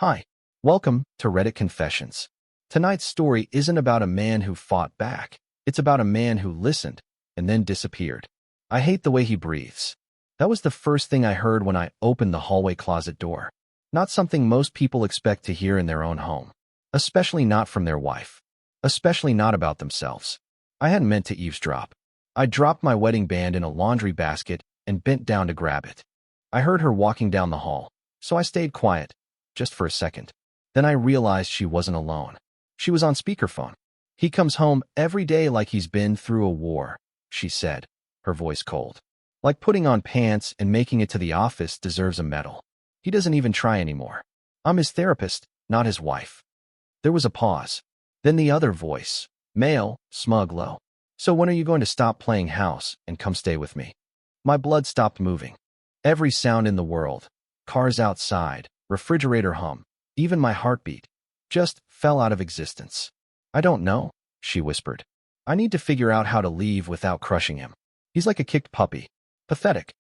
Hi, welcome to Reddit Confessions. Tonight's story isn't about a man who fought back. It's about a man who listened and then disappeared. I hate the way he breathes. That was the first thing I heard when I opened the hallway closet door. Not something most people expect to hear in their own home. Especially not from their wife. Especially not about themselves. I hadn't meant to eavesdrop. I dropped my wedding band in a laundry basket and bent down to grab it. I heard her walking down the hall, so I stayed quiet, just for a second. Then I realized she wasn't alone. She was on speakerphone. "He comes home every day like he's been through a war," she said, her voice cold. "Like putting on pants and making it to the office deserves a medal. He doesn't even try anymore. I'm his therapist, not his wife." There was a pause. Then the other voice, male, smug, low. "So when are you going to stop playing house and come stay with me?" My blood stopped moving. Every sound in the world, cars outside, refrigerator hum, even my heartbeat, just fell out of existence. "I don't know," she whispered. "I need to figure out how to leave without crushing him. He's like a kicked puppy. Pathetic."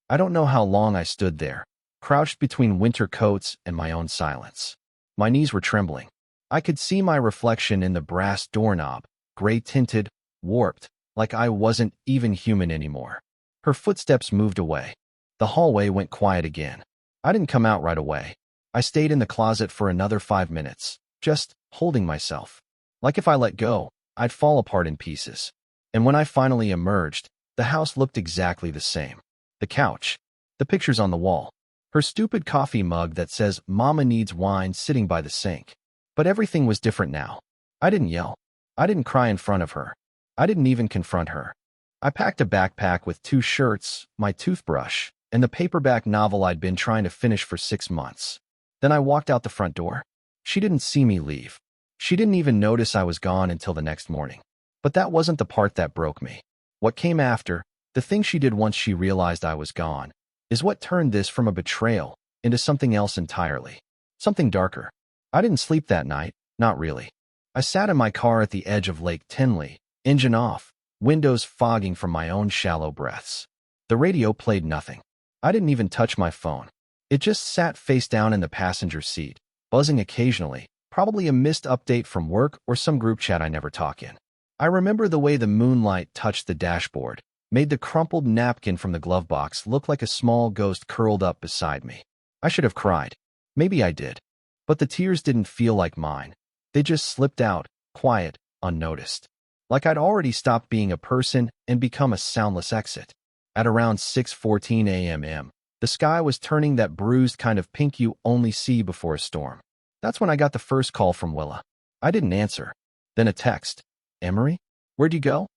I don't know how long I stood there, crouched between winter coats and my own silence. My knees were trembling. I could see my reflection in the brass doorknob, gray-tinted, warped, like I wasn't even human anymore. Her footsteps moved away. The hallway went quiet again. I didn't come out right away. I stayed in the closet for another 5 minutes, just holding myself. Like if I let go, I'd fall apart in pieces. And when I finally emerged, the house looked exactly the same. The couch, the pictures on the wall, her stupid coffee mug that says "Mama needs wine" sitting by the sink. But everything was different now. I didn't yell. I didn't cry in front of her. I didn't even confront her. I packed a backpack with 2 shirts, my toothbrush, and the paperback novel I'd been trying to finish for 6 months. Then I walked out the front door. She didn't see me leave. She didn't even notice I was gone until the next morning. But that wasn't the part that broke me. What came after, the thing she did once she realized I was gone, is what turned this from a betrayal into something else entirely. Something darker. I didn't sleep that night, not really. I sat in my car at the edge of Lake Tinley, engine off, windows fogging from my own shallow breaths. The radio played nothing. I didn't even touch my phone. It just sat face down in the passenger seat, buzzing occasionally, probably a missed update from work or some group chat I never talk in. I remember the way the moonlight touched the dashboard, made the crumpled napkin from the glove box look like a small ghost curled up beside me. I should have cried. Maybe I did. But the tears didn't feel like mine. They just slipped out, quiet, unnoticed. Like I'd already stopped being a person and become a soundless exit. At around 6:14 a.m., the sky was turning that bruised kind of pink you only see before a storm. That's when I got the first call from Willa. I didn't answer. Then a text. "Emory? Where'd you go?"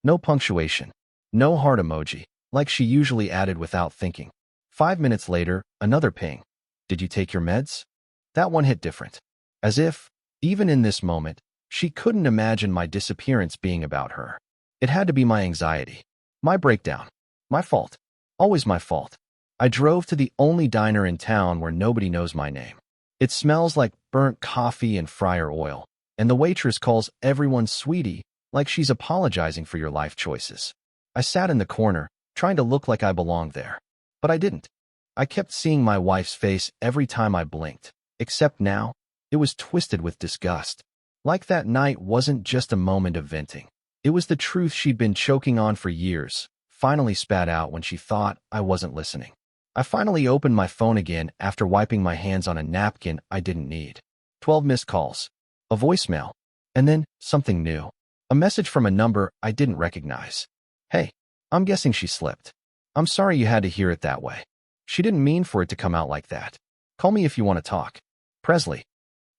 No punctuation. No heart emoji, like she usually added without thinking. 5 minutes later, another ping. "Did you take your meds?" That one hit different. As if, even in this moment, she couldn't imagine my disappearance being about her. It had to be my anxiety. My breakdown. My fault. Always my fault. I drove to the only diner in town where nobody knows my name. It smells like burnt coffee and fryer oil, and the waitress calls everyone sweetie, like she's apologizing for your life choices. I sat in the corner, trying to look like I belonged there. But I didn't. I kept seeing my wife's face every time I blinked, except now, it was twisted with disgust. Like that night wasn't just a moment of venting. It was the truth she'd been choking on for years, finally spat out when she thought I wasn't listening. I finally opened my phone again after wiping my hands on a napkin I didn't need. 12 missed calls. A voicemail. And then something new. A message from a number I didn't recognize. "Hey, I'm guessing she slipped. I'm sorry you had to hear it that way. She didn't mean for it to come out like that. Call me if you want to talk. Presley."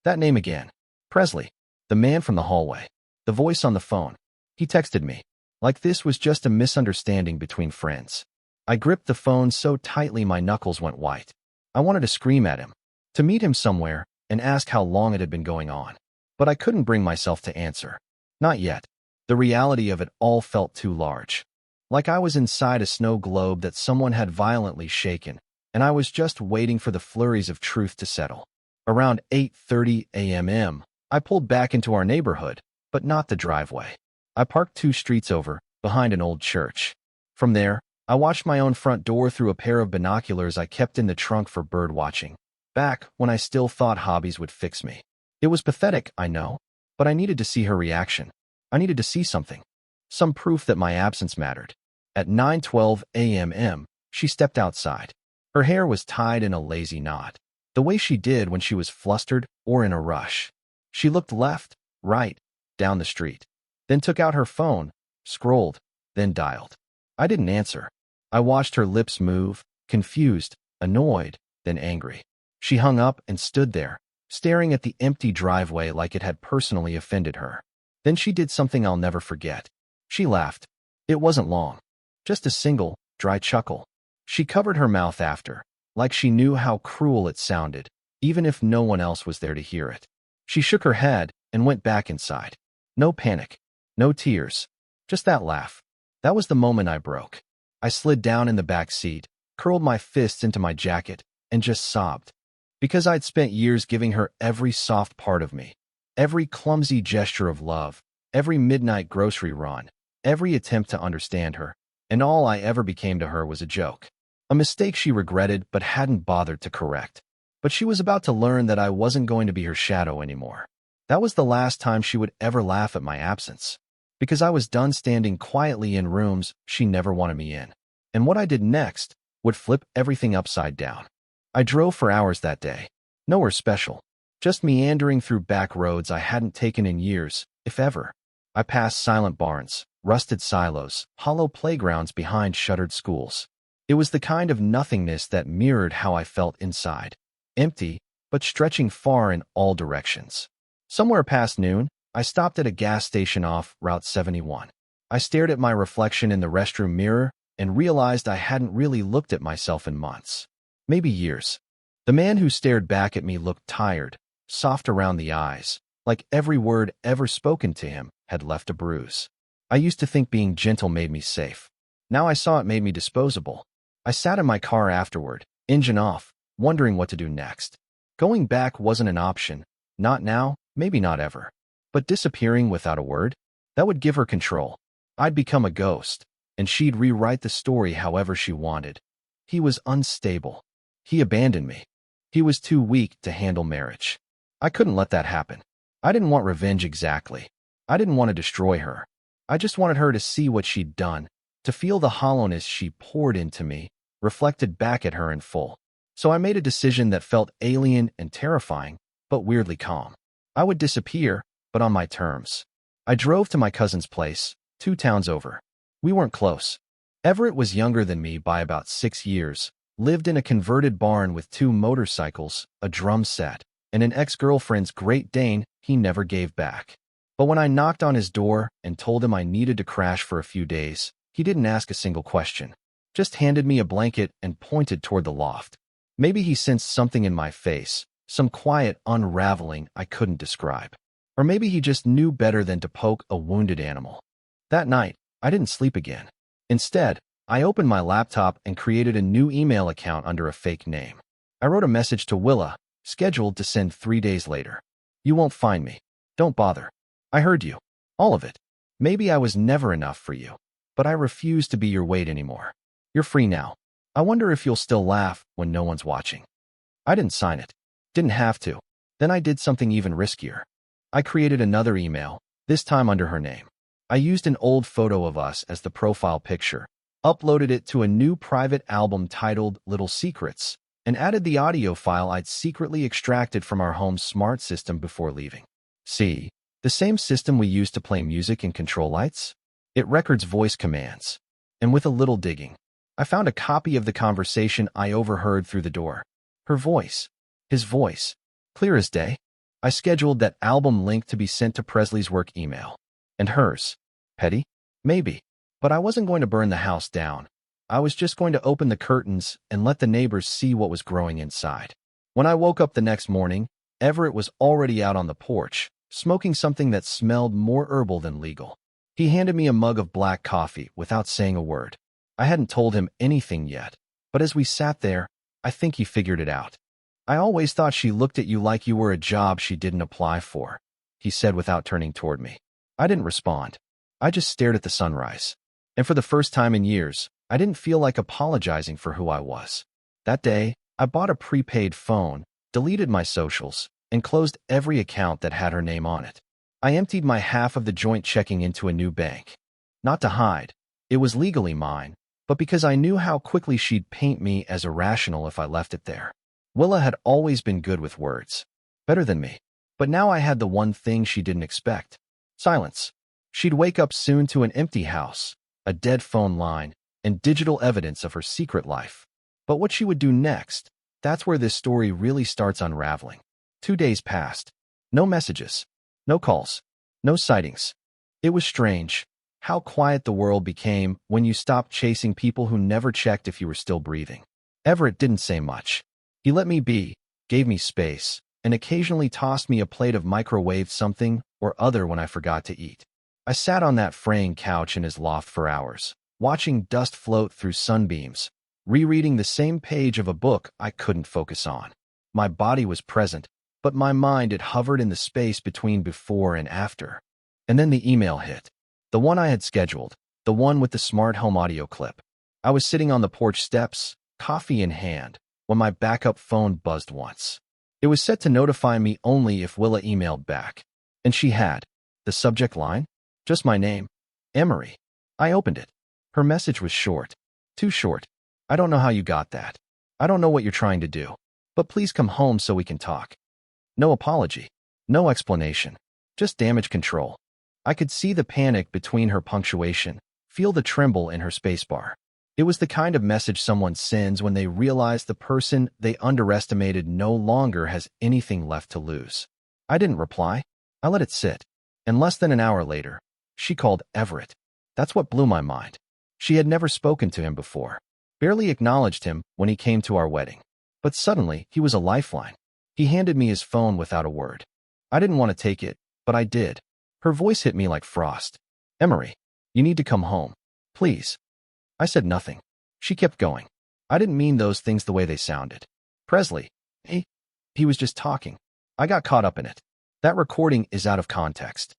That name again. Presley. The man from the hallway. The voice on the phone. He texted me. Like this was just a misunderstanding between friends. I gripped the phone so tightly my knuckles went white. I wanted to scream at him, to meet him somewhere and ask how long it had been going on. But I couldn't bring myself to answer. Not yet. The reality of it all felt too large. Like I was inside a snow globe that someone had violently shaken, and I was just waiting for the flurries of truth to settle. Around 8:30 a.m., I pulled back into our neighborhood, but not the driveway. I parked 2 streets over, behind an old church. From there, I watched my own front door through a pair of binoculars I kept in the trunk for bird watching. back when I still thought hobbies would fix me. It was pathetic, I know, but I needed to see her reaction. I needed to see something. Some proof that my absence mattered. At 9:12 a.m., she stepped outside. Her hair was tied in a lazy knot, the way she did when she was flustered or in a rush. She looked left, right, down the street, then took out her phone, scrolled, then dialed. I didn't answer. I watched her lips move, confused, annoyed, then angry. She hung up and stood there, staring at the empty driveway like it had personally offended her. Then she did something I'll never forget. She laughed. It wasn't long. Just a single, dry chuckle. She covered her mouth after, like she knew how cruel it sounded, even if no one else was there to hear it. She shook her head and went back inside. No panic, no tears, just that laugh. That was the moment I broke. I slid down in the back seat, curled my fists into my jacket, and just sobbed. Because I'd spent years giving her every soft part of me, every clumsy gesture of love, every midnight grocery run, every attempt to understand her, and all I ever became to her was a joke. A mistake she regretted but hadn't bothered to correct. But she was about to learn that I wasn't going to be her shadow anymore. That was the last time she would ever laugh at my absence. Because I was done standing quietly in rooms she never wanted me in. And what I did next would flip everything upside down. I drove for hours that day. Nowhere special. Just meandering through back roads I hadn't taken in years, if ever. I passed silent barns, rusted silos, hollow playgrounds behind shuttered schools. It was the kind of nothingness that mirrored how I felt inside. Empty, but stretching far in all directions. Somewhere past noon, I stopped at a gas station off Route 71. I stared at my reflection in the restroom mirror and realized I hadn't really looked at myself in months. Maybe years. The man who stared back at me looked tired, soft around the eyes, like every word ever spoken to him had left a bruise. I used to think being gentle made me safe. Now I saw it made me disposable. I sat in my car afterward, engine off, wondering what to do next. Going back wasn't an option. Not now, maybe not ever. But disappearing without a word? That would give her control. I'd become a ghost, and she'd rewrite the story however she wanted. He was unstable. He abandoned me. He was too weak to handle marriage. I couldn't let that happen. I didn't want revenge exactly. I didn't want to destroy her. I just wanted her to see what she'd done, to feel the hollowness she poured into me, reflected back at her in full. So I made a decision that felt alien and terrifying, but weirdly calm. I would disappear, but on my terms. I drove to my cousin's place, 2 towns over. We weren't close. Everett was younger than me by about 6 years, lived in a converted barn with 2 motorcycles, a drum set, and an ex-girlfriend's Great Dane he never gave back. But when I knocked on his door and told him I needed to crash for a few days, he didn't ask a single question. Just handed me a blanket and pointed toward the loft. Maybe he sensed something in my face, some quiet unraveling I couldn't describe. Or maybe he just knew better than to poke a wounded animal. That night, I didn't sleep again. Instead, I opened my laptop and created a new email account under a fake name. I wrote a message to Willa, scheduled to send 3 days later. You won't find me. Don't bother. I heard you. All of it. Maybe I was never enough for you, but I refuse to be your weight anymore. You're free now. I wonder if you'll still laugh when no one's watching. I didn't sign it. Didn't have to. Then I did something even riskier. I created another email, this time under her name. I used an old photo of us as the profile picture, uploaded it to a new private album titled Little Secrets, and added the audio file I'd secretly extracted from our home's smart system before leaving. See, the same system we used to play music and control lights? It records voice commands. And with a little digging, I found a copy of the conversation I overheard through the door. Her voice. His voice. Clear as day. I scheduled that album link to be sent to Presley's work email. And hers. Petty? Maybe. But I wasn't going to burn the house down. I was just going to open the curtains and let the neighbors see what was growing inside. When I woke up the next morning, Everett was already out on the porch, smoking something that smelled more herbal than legal. He handed me a mug of black coffee without saying a word. I hadn't told him anything yet, but as we sat there, I think he figured it out. I always thought she looked at you like you were a job she didn't apply for, he said without turning toward me. I didn't respond. I just stared at the sunrise. And for the first time in years, I didn't feel like apologizing for who I was. That day, I bought a prepaid phone, deleted my socials, and closed every account that had her name on it. I emptied my half of the joint checking into a new bank. Not to hide. It was legally mine, but because I knew how quickly she'd paint me as irrational if I left it there. Willa had always been good with words. Better than me. But now I had the one thing she didn't expect. Silence. She'd wake up soon to an empty house, a dead phone line, and digital evidence of her secret life. But what she would do next, that's where this story really starts unraveling. 2 days passed. No messages. No calls. No sightings. It was strange how quiet the world became when you stopped chasing people who never checked if you were still breathing. Everett didn't say much. He let me be, gave me space, and occasionally tossed me a plate of microwaved something or other when I forgot to eat. I sat on that fraying couch in his loft for hours, watching dust float through sunbeams, rereading the same page of a book I couldn't focus on. My body was present, but my mind had hovered in the space between before and after. And then the email hit. The one I had scheduled, the one with the smart home audio clip. I was sitting on the porch steps, coffee in hand, when my backup phone buzzed once. It was set to notify me only if Willa emailed back. And she had. The subject line? Just my name. Emory. I opened it. Her message was short. Too short. I don't know how you got that. I don't know what you're trying to do. But please come home so we can talk. No apology. No explanation. Just damage control. I could see the panic between her punctuation, feel the tremble in her spacebar. It was the kind of message someone sends when they realize the person they underestimated no longer has anything left to lose. I didn't reply. I let it sit. And less than an hour later, she called Everett. That's what blew my mind. She had never spoken to him before, barely acknowledged him when he came to our wedding. But suddenly, he was a lifeline. He handed me his phone without a word. I didn't want to take it, but I did. Her voice hit me like frost. Emory, you need to come home. Please. I said nothing. She kept going. I didn't mean those things the way they sounded. Presley. He was just talking. I got caught up in it. That recording is out of context.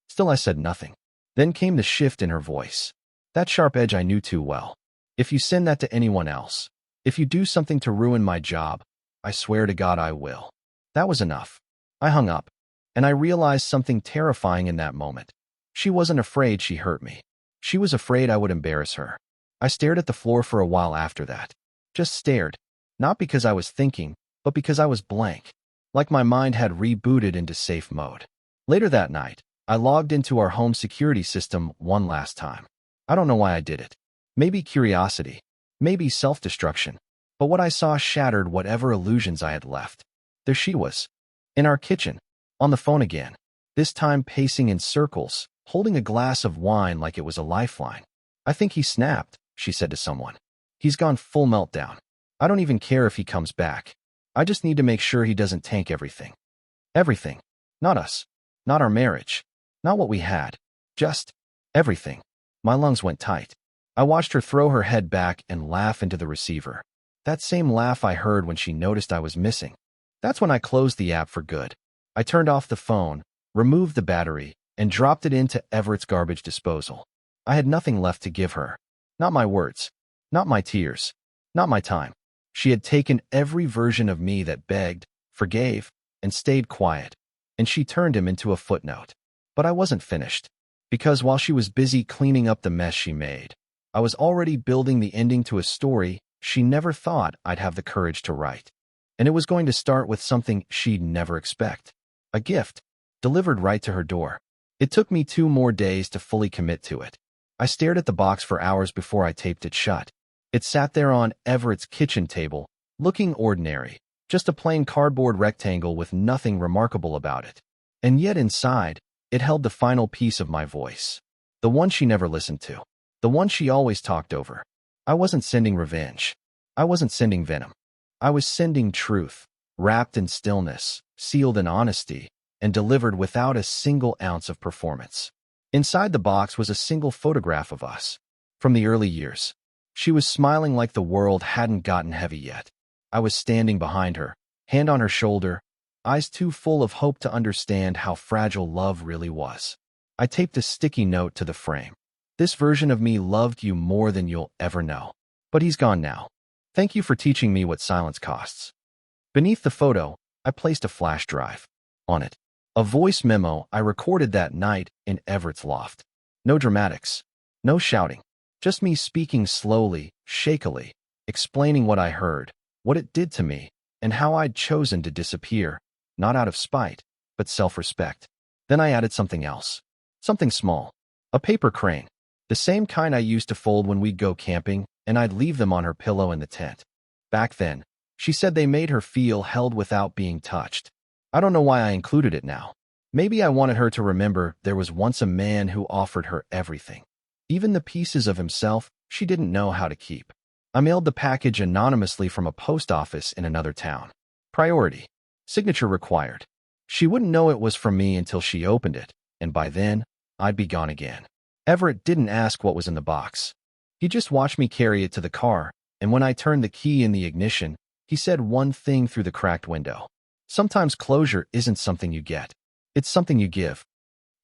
Still I said nothing. Then came the shift in her voice. That sharp edge I knew too well. If you send that to anyone else, if you do something to ruin my job, I swear to God I will. That was enough. I hung up. And I realized something terrifying in that moment. She wasn't afraid she hurt me. She was afraid I would embarrass her. I stared at the floor for a while after that. Just stared. Not because I was thinking, but because I was blank. Like my mind had rebooted into safe mode. Later that night, I logged into our home security system one last time. I don't know why I did it. Maybe curiosity. Maybe self-destruction. But what I saw shattered whatever illusions I had left. There she was. In our kitchen. On the phone again, this time pacing in circles, holding a glass of wine like it was a lifeline. I think he snapped, she said to someone. He's gone full meltdown. I don't even care if he comes back. I just need to make sure he doesn't tank everything. Everything. Not us. Not our marriage. Not what we had. Just everything. My lungs went tight. I watched her throw her head back and laugh into the receiver. That same laugh I heard when she noticed I was missing. That's when I closed the app for good. I turned off the phone, removed the battery, and dropped it into Everett's garbage disposal. I had nothing left to give her. Not my words. Not my tears. Not my time. She had taken every version of me that begged, forgave, and stayed quiet, and she turned him into a footnote. But I wasn't finished. Because while she was busy cleaning up the mess she made, I was already building the ending to a story she never thought I'd have the courage to write. And it was going to start with something she'd never expect. A gift, delivered right to her door. It took me 2 more days to fully commit to it. I stared at the box for hours before I taped it shut. It sat there on Everett's kitchen table, looking ordinary, just a plain cardboard rectangle with nothing remarkable about it. And yet inside, it held the final piece of my voice. The one she never listened to. The one she always talked over. I wasn't sending revenge. I wasn't sending venom. I was sending truth, wrapped in stillness, sealed in honesty, and delivered without a single ounce of performance. Inside the box was a single photograph of us. From the early years. She was smiling like the world hadn't gotten heavy yet. I was standing behind her, hand on her shoulder, eyes too full of hope to understand how fragile love really was. I taped a sticky note to the frame. This version of me loved you more than you'll ever know. But he's gone now. Thank you for teaching me what silence costs. Beneath the photo, I placed a flash drive. On it, a voice memo I recorded that night in Everett's loft. No dramatics, no shouting, just me speaking slowly, shakily, explaining what I heard, what it did to me, and how I'd chosen to disappear, not out of spite, but self-respect. Then I added something else. Something small. A paper crane. The same kind I used to fold when we'd go camping, and I'd leave them on her pillow in the tent. Back then, she said they made her feel held without being touched. I don't know why I included it now. Maybe I wanted her to remember there was once a man who offered her everything. Even the pieces of himself she didn't know how to keep. I mailed the package anonymously from a post office in another town. Priority. Signature required. She wouldn't know it was from me until she opened it, and by then, I'd be gone again. Everett didn't ask what was in the box. He just watched me carry it to the car, and when I turned the key in the ignition, he said one thing through the cracked window. Sometimes closure isn't something you get. It's something you give.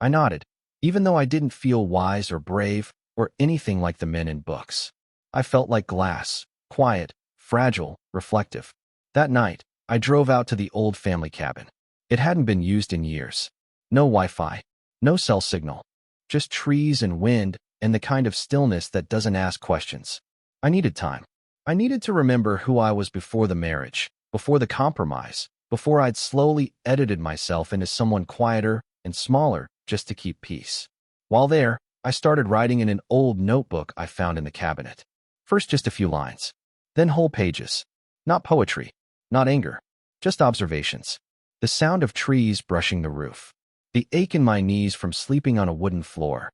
I nodded, even though I didn't feel wise or brave or anything like the men in books. I felt like glass, quiet, fragile, reflective. That night, I drove out to the old family cabin. It hadn't been used in years. No Wi-Fi, no cell signal, just trees and wind and the kind of stillness that doesn't ask questions. I needed time. I needed to remember who I was before the marriage, before the compromise, before I'd slowly edited myself into someone quieter and smaller just to keep peace. While there, I started writing in an old notebook I found in the cabinet. First just a few lines, then whole pages. Not poetry, not anger, just observations. The sound of trees brushing the roof. The ache in my knees from sleeping on a wooden floor.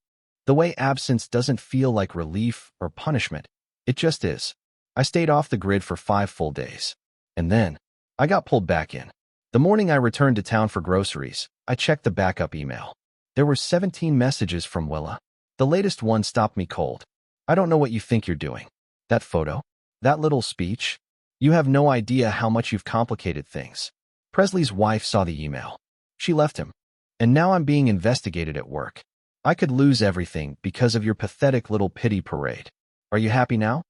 The way absence doesn't feel like relief or punishment. It just is. I stayed off the grid for 5 full days. And then, I got pulled back in. The morning I returned to town for groceries, I checked the backup email. There were 17 messages from Willa. The latest one stopped me cold. I don't know what you think you're doing. That photo? That little speech? You have no idea how much you've complicated things. Presley's wife saw the email. She left him. And now I'm being investigated at work. I could lose everything because of your pathetic little pity parade. Are you happy now?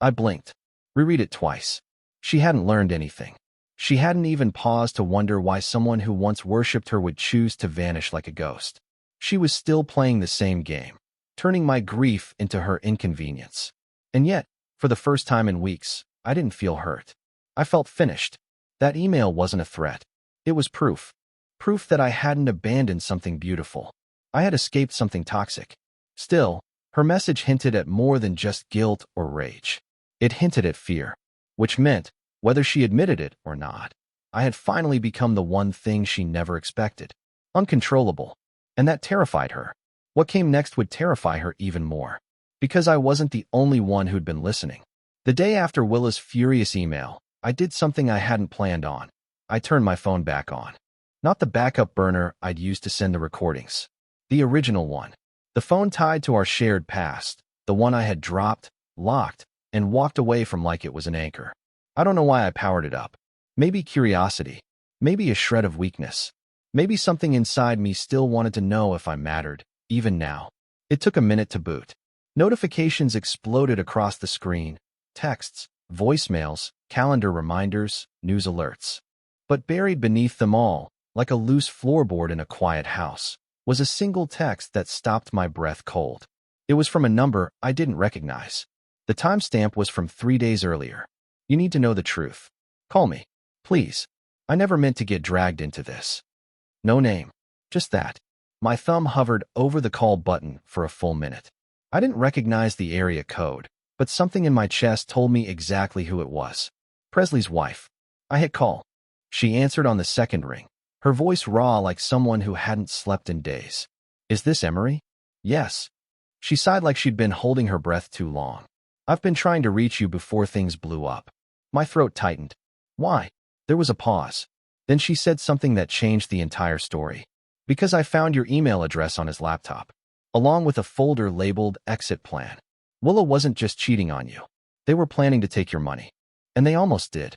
I blinked. Reread it twice. She hadn't learned anything. She hadn't even paused to wonder why someone who once worshipped her would choose to vanish like a ghost. She was still playing the same game, turning my grief into her inconvenience. And yet, for the first time in weeks, I didn't feel hurt. I felt finished. That email wasn't a threat. It was proof. Proof that I hadn't abandoned something beautiful. I had escaped something toxic. Still, her message hinted at more than just guilt or rage. It hinted at fear, which meant, whether she admitted it or not, I had finally become the one thing she never expected. Uncontrollable. And that terrified her. What came next would terrify her even more. Because I wasn't the only one who'd been listening. The day after Willa's furious email, I did something I hadn't planned on. I turned my phone back on. Not the backup burner I'd used to send the recordings. The original one. The phone tied to our shared past. The one I had dropped, locked, and walked away from like it was an anchor. I don't know why I powered it up. Maybe curiosity. Maybe a shred of weakness. Maybe something inside me still wanted to know if I mattered, even now. It took a minute to boot. Notifications exploded across the screen. Texts, voicemails, calendar reminders, news alerts. But buried beneath them all, like a loose floorboard in a quiet house, was a single text that stopped my breath cold. It was from a number I didn't recognize. The timestamp was from 3 days earlier. You need to know the truth. Call me, please. I never meant to get dragged into this. No name. Just that. My thumb hovered over the call button for a full minute. I didn't recognize the area code, but something in my chest told me exactly who it was. Presley's wife. I hit call. She answered on the second ring, her voice raw like someone who hadn't slept in days. Is this Emory? Yes. She sighed like she'd been holding her breath too long. I've been trying to reach you before things blew up. My throat tightened. Why? There was a pause. Then she said something that changed the entire story. Because I found your email address on his laptop, along with a folder labeled Exit Plan. Willa wasn't just cheating on you. They were planning to take your money. And they almost did.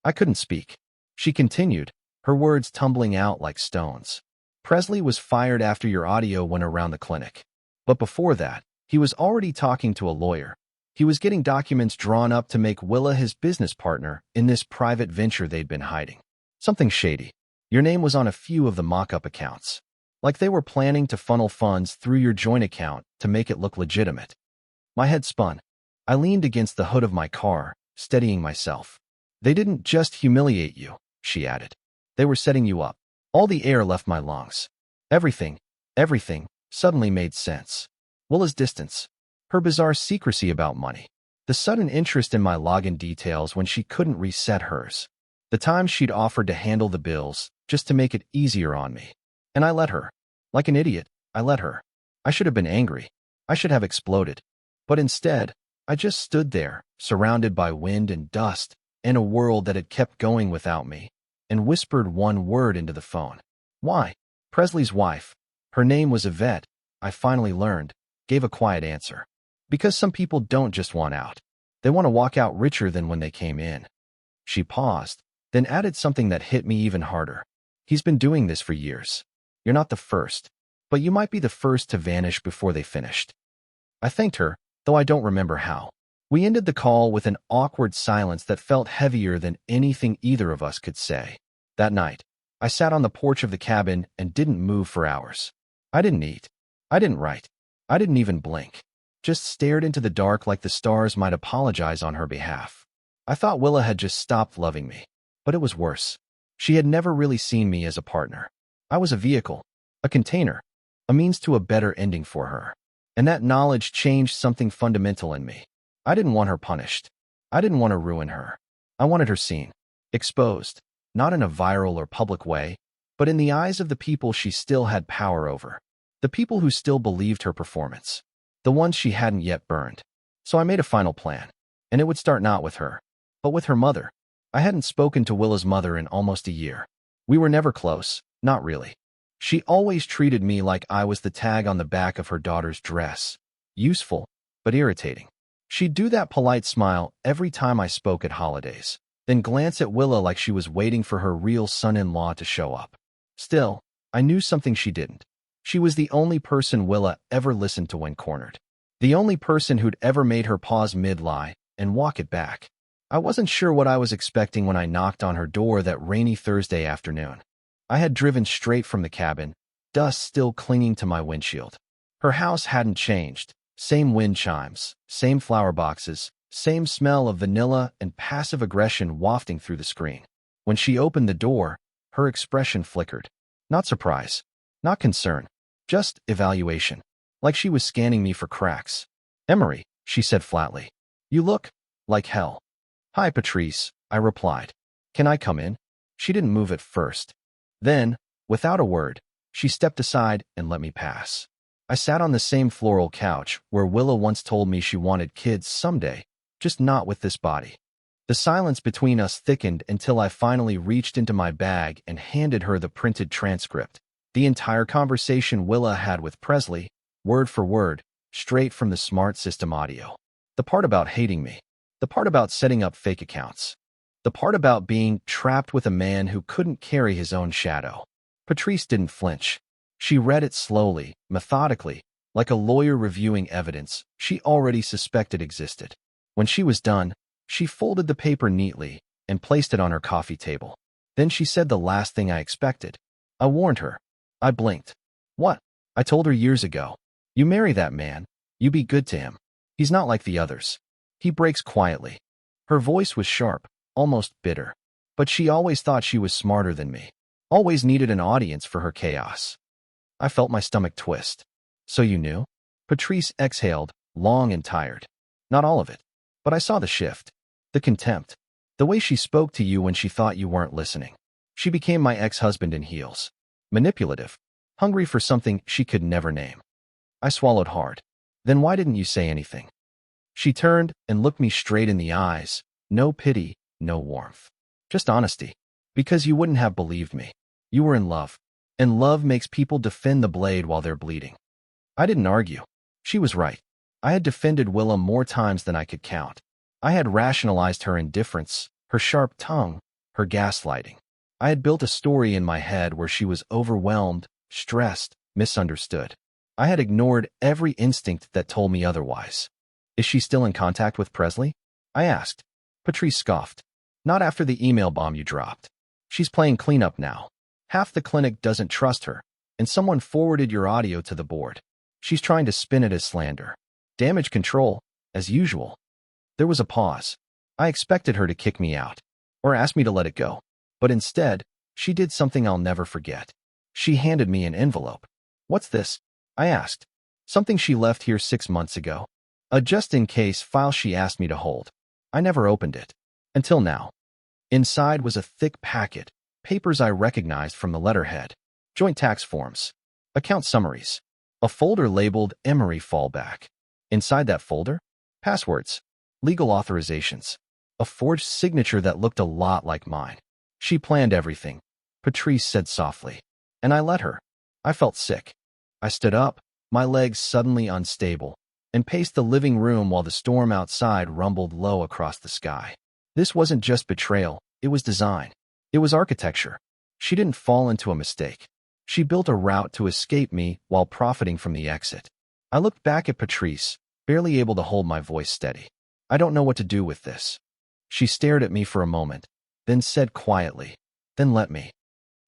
I couldn't speak. She continued, her words tumbling out like stones. Presley was fired after your audio went around the clinic. But before that, he was already talking to a lawyer. He was getting documents drawn up to make Willa his business partner in this private venture they'd been hiding. Something shady. Your name was on a few of the mock-up accounts. Like they were planning to funnel funds through your joint account to make it look legitimate. My head spun. I leaned against the hood of my car, steadying myself. They didn't just humiliate you, she added. They were setting you up. All the air left my lungs. Everything suddenly made sense. Willa's distance. Her bizarre secrecy about money. The sudden interest in my login details when she couldn't reset hers. The times she'd offered to handle the bills just to make it easier on me. And I let her. Like an idiot, I let her. I should have been angry. I should have exploded. But instead, I just stood there, surrounded by wind and dust, in a world that had kept going without me, and whispered one word into the phone. Why? Presley's wife. Her name was Yvette, I finally learned, gave a quiet answer. Because some people don't just want out. They want to walk out richer than when they came in. She paused, then added something that hit me even harder. He's been doing this for years. You're not the first, but you might be the first to vanish before they finished. I thanked her, though I don't remember how. We ended the call with an awkward silence that felt heavier than anything either of us could say. That night, I sat on the porch of the cabin and didn't move for hours. I didn't eat. I didn't write. I didn't even blink. Just stared into the dark like the stars might apologize on her behalf. I thought Willa had just stopped loving me, but it was worse. She had never really seen me as a partner. I was a vehicle, a container, a means to a better ending for her. And that knowledge changed something fundamental in me. I didn't want her punished. I didn't want to ruin her. I wanted her seen, exposed, not in a viral or public way, but in the eyes of the people she still had power over, the people who still believed her performance, the ones she hadn't yet burned. So I made a final plan, and it would start not with her, but with her mother. I hadn't spoken to Willa's mother in almost a year. We were never close, not really. She always treated me like I was the tag on the back of her daughter's dress. Useful, but irritating. She'd do that polite smile every time I spoke at holidays, then glance at Willa like she was waiting for her real son-in-law to show up. Still, I knew something she didn't. She was the only person Willa ever listened to when cornered. The only person who'd ever made her pause mid-lie and walk it back. I wasn't sure what I was expecting when I knocked on her door that rainy Thursday afternoon. I had driven straight from the cabin, dust still clinging to my windshield. Her house hadn't changed. Same wind chimes, same flower boxes, same smell of vanilla and passive aggression wafting through the screen. When she opened the door, her expression flickered. Not surprise, not concern, just evaluation, like she was scanning me for cracks. "Emory," she said flatly. "You look like hell." "Hi, Patrice," I replied. "Can I come in?" She didn't move at first. Then, without a word, she stepped aside and let me pass. I sat on the same floral couch where Willa once told me she wanted kids someday, just not with this body. The silence between us thickened until I finally reached into my bag and handed her the printed transcript. The entire conversation Willa had with Presley, word for word, straight from the smart system audio. The part about hating me. The part about setting up fake accounts. The part about being trapped with a man who couldn't carry his own shadow. Patrice didn't flinch. She read it slowly, methodically, like a lawyer reviewing evidence she already suspected existed. When she was done, she folded the paper neatly and placed it on her coffee table. Then she said the last thing I expected. I warned her. I blinked. "What?" I told her years ago. "You marry that man. You be good to him. He's not like the others. He breaks quietly." Her voice was sharp, almost bitter. But she always thought she was smarter than me. Always needed an audience for her chaos. I felt my stomach twist. "So you knew?" Patrice exhaled, long and tired. "Not all of it. But I saw the shift. The contempt. The way she spoke to you when she thought you weren't listening. She became my ex-husband in heels. Manipulative. Hungry for something she could never name." I swallowed hard. "Then why didn't you say anything?" She turned and looked me straight in the eyes. No pity, no warmth. Just honesty. "Because you wouldn't have believed me. You were in love. And love makes people defend the blade while they're bleeding." I didn't argue. She was right. I had defended Willa more times than I could count. I had rationalized her indifference, her sharp tongue, her gaslighting. I had built a story in my head where she was overwhelmed, stressed, misunderstood. I had ignored every instinct that told me otherwise. Is she still in contact with Presley? I asked. Patrice scoffed. Not after the email bomb you dropped. She's playing cleanup now. Half the clinic doesn't trust her, and someone forwarded your audio to the board. She's trying to spin it as slander. Damage control, as usual. There was a pause. I expected her to kick me out, or ask me to let it go. But instead, she did something I'll never forget. She handed me an envelope. What's this? I asked. Something she left here 6 months ago. A just-in-case file she asked me to hold. I never opened it. Until now. Inside was a thick packet, papers I recognized from the letterhead. Joint tax forms. Account summaries. A folder labeled Emory fallback. Inside that folder? Passwords. Legal authorizations. A forged signature that looked a lot like mine. She planned everything, Patrice said softly. And I let her. I felt sick. I stood up, my legs suddenly unstable, and paced the living room while the storm outside rumbled low across the sky. This wasn't just betrayal, it was design. It was architecture. She didn't fall into a mistake. She built a route to escape me while profiting from the exit. I looked back at Patrice, barely able to hold my voice steady. I don't know what to do with this. She stared at me for a moment, then said quietly, then let me.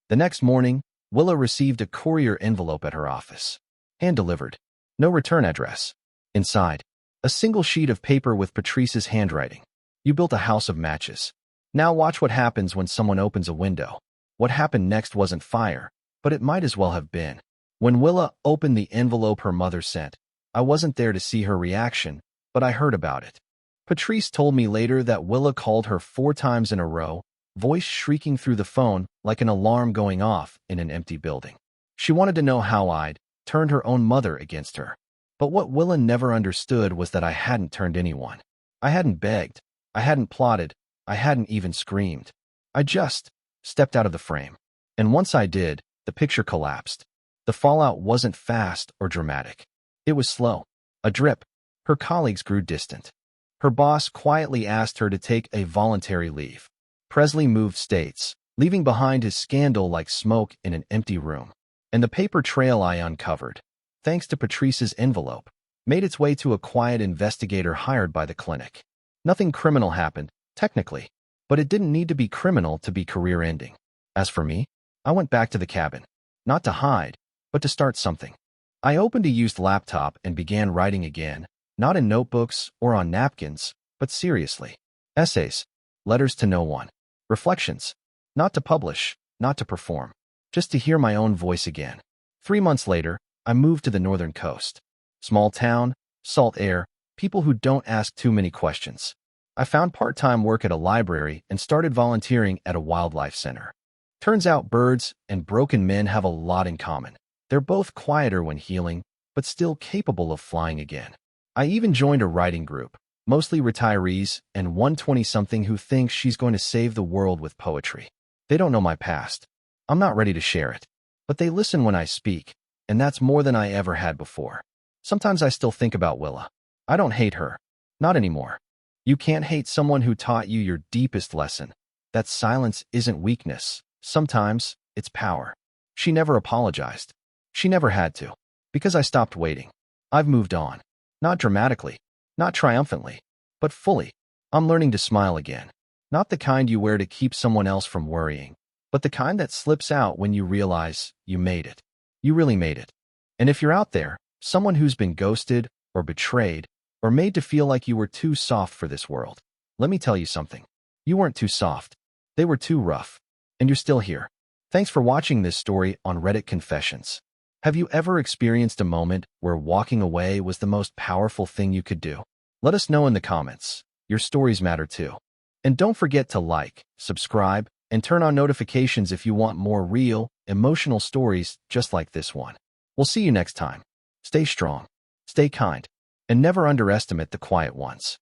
The next morning, Willa received a courier envelope at her office. Hand-delivered. No return address. Inside, a single sheet of paper with Patrice's handwriting. You built a house of matches. Now watch what happens when someone opens a window. What happened next wasn't fire, but it might as well have been. When Willa opened the envelope her mother sent, I wasn't there to see her reaction, but I heard about it. Patrice told me later that Willa called her 4 times in a row, voice shrieking through the phone like an alarm going off in an empty building. She wanted to know how I'd turned her own mother against her. But what Willa never understood was that I hadn't turned anyone. I hadn't begged. I hadn't plotted. I hadn't even screamed. I just stepped out of the frame. And once I did, the picture collapsed. The fallout wasn't fast or dramatic. It was slow. A drip. Her colleagues grew distant. Her boss quietly asked her to take a voluntary leave. Presley moved states, leaving behind his scandal like smoke in an empty room. And the paper trail I uncovered, thanks to Patrice's envelope, made its way to a quiet investigator hired by the clinic. Nothing criminal happened, technically, but it didn't need to be criminal to be career-ending. As for me, I went back to the cabin, not to hide, but to start something. I opened a used laptop and began writing again, not in notebooks or on napkins, but seriously. Essays, letters to no one, reflections, not to publish, not to perform, just to hear my own voice again. 3 months later, I moved to the northern coast. Small town, salt air, people who don't ask too many questions. I found part-time work at a library and started volunteering at a wildlife center. Turns out birds and broken men have a lot in common. They're both quieter when healing, but still capable of flying again. I even joined a writing group, mostly retirees and one 20-something who thinks she's going to save the world with poetry. They don't know my past. I'm not ready to share it. But they listen when I speak, and that's more than I ever had before. Sometimes I still think about Willa. I don't hate her. Not anymore. You can't hate someone who taught you your deepest lesson. That silence isn't weakness. Sometimes, it's power. She never apologized. She never had to. Because I stopped waiting. I've moved on. Not dramatically. Not triumphantly. But fully. I'm learning to smile again. Not the kind you wear to keep someone else from worrying, but the kind that slips out when you realize you made it. You really made it. And if you're out there, someone who's been ghosted or betrayed or made to feel like you were too soft for this world, let me tell you something. You weren't too soft. They were too rough. And you're still here. Thanks for watching this story on Reddit Confessions. Have you ever experienced a moment where walking away was the most powerful thing you could do? Let us know in the comments. Your stories matter too. And don't forget to like, subscribe, and turn on notifications if you want more real, emotional stories just like this one. We'll see you next time. Stay strong, stay kind, and never underestimate the quiet ones.